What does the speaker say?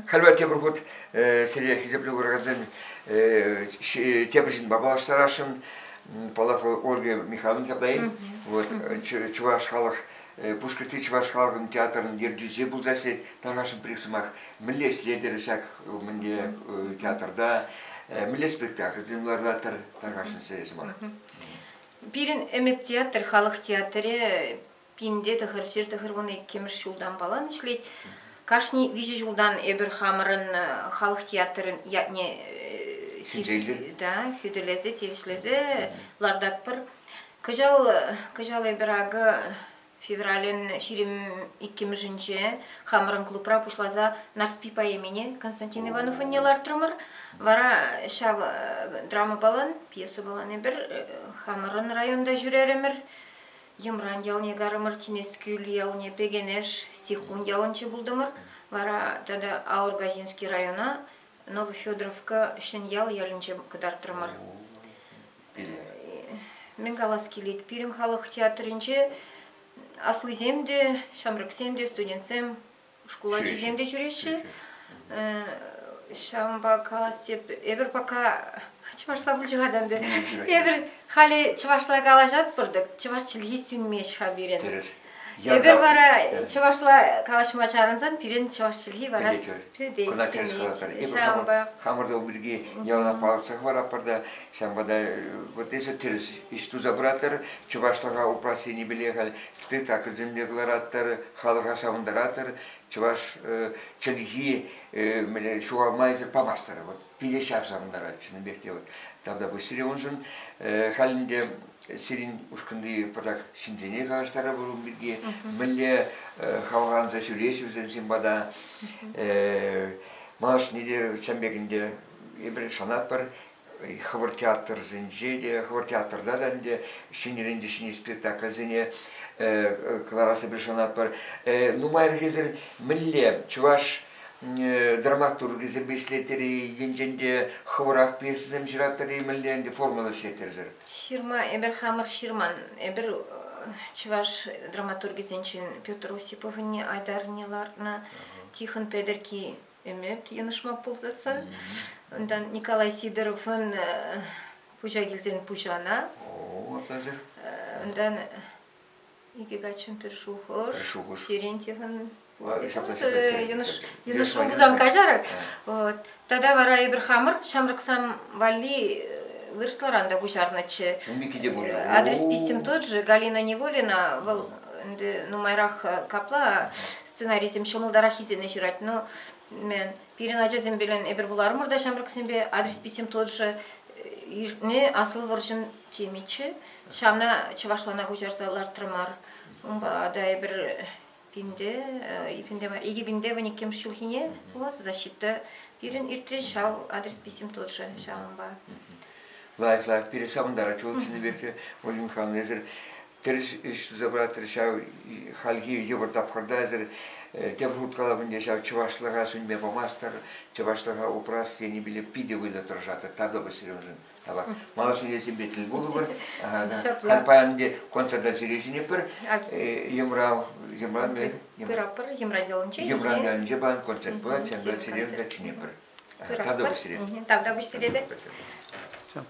Халбар темір сирия хизепле көргәнзен теміршін бабалаштарашын Палаф Ольга Михайловна Табдай, вот чуваш халық Пушкарты чуваш халқын театрын дердюзе бұл зәсе таңашын приксымақ мілес ледерісәк мінде театрда мілес спектакль земларлатыр таңашын сәйесімақ. Бірін әмет театр, халық театры пинде тахыр оны кеміш жылдан балан ішлейді. Кашни вижу жылдан әбір хамырын халық театрын яғне да, хүделезе, тевішлезе, лардат бір. Күжал әбір ағы феврален ширим 2000 хамырын клубра пушлаза Нарспи поемени Константин Иванов нелар тұрмыр. Вара шав драма балан, пьеса балан әбір хамырын районда жүреремір. Емран ялне гарымыр тинес күл ялне пегенеш сихун ялынчы булдымыр. Вара тада Аургазинский района Новофедоровка шын ял ялынчы кыдартырмыр. Мен қалас келет пирин халық театрынчы аслы земде, шамрык земде, студентсем, школачы земде жүреші. Шамба қалас деп, әбір пока чывашла бұл жығаданды. Әбір хали чывашла қала жат бұрдық, чывашчылығы сүнмеш хаберен. Әбір бара чывашла қалашыма чарынсан, пирен чывашчылығы бара сүпседей сүнмет. Шамба. Хамырда бірге ялына палықсақ бар апарда, шамбада вот есі теріс ішту забыратыр, чывашлаға упрасыны біле спектакль земде қылараттыр, халық асауындаратыр, чываш чылығы шуғалмайзыр памастыры. Пиле шапсамындары шыны бекте. Тавда бұл сире онжын халінде сирин ушкынды пырак шинзене қағаштары бұрын бірге мүлі қалғанза сүресі өзен бада малаш неде чамбегінде ебір шанат бар хывыр театр зінже хывыр театрда да шинерінде шине спектакль зіне кларасы бір шанат бар нумайр кезір мүлі чуваш драматурги зербешлетери енженде хывырақ пьесызем жираттары мүлі формула шеттерзір. Ширма, эбір хамыр ширман, эбір чуваш драматурги зенчен Петр Осиповыне айдарнеларына Тихон Педерки эмет янышма пулзасын. Ондан Николай Сидоровын пужа келзен пужана. Ондан Игигачын Першухор, Терентьевын Яныш бузан кажарак. Тада вара эбір хамыр, шамрыксам вали вырсларанда бужарначы. Адрес писем тот же, Галина Неволина, нумайрах капла, сценарийсем шомылдарах изене жирать. Но мен переначазем белен эбір булармыр да шамрыксембе, адрес писем тот же, не асыл выршын темечі. Шамна чывашлана гужарсалар тұрмар. Да эбір пинде, иги бинде ваник кемшулхине у вас защита. Пирен иртре шау адрес писем тот же шамба. Лайф, пересамындара чолчыны берке Ольга Михайловна езір теріс ішті забыратыр шау халги евыртап қырда езір Теврут қалабынде шау чывашлыға сүнбе бамастыр, чывашлыға упрас сені біліп пиде вылы тұржаты, табда бұл сірімжін. Малашын езім бетіл болу бір, қалпаянде концерта сіресіне бір, емран деланче. Емран деланче баған концерт бұл, чәнді сірем дәчіне бір. Табда бұл сіреді. Табда бұл сіреді. Все.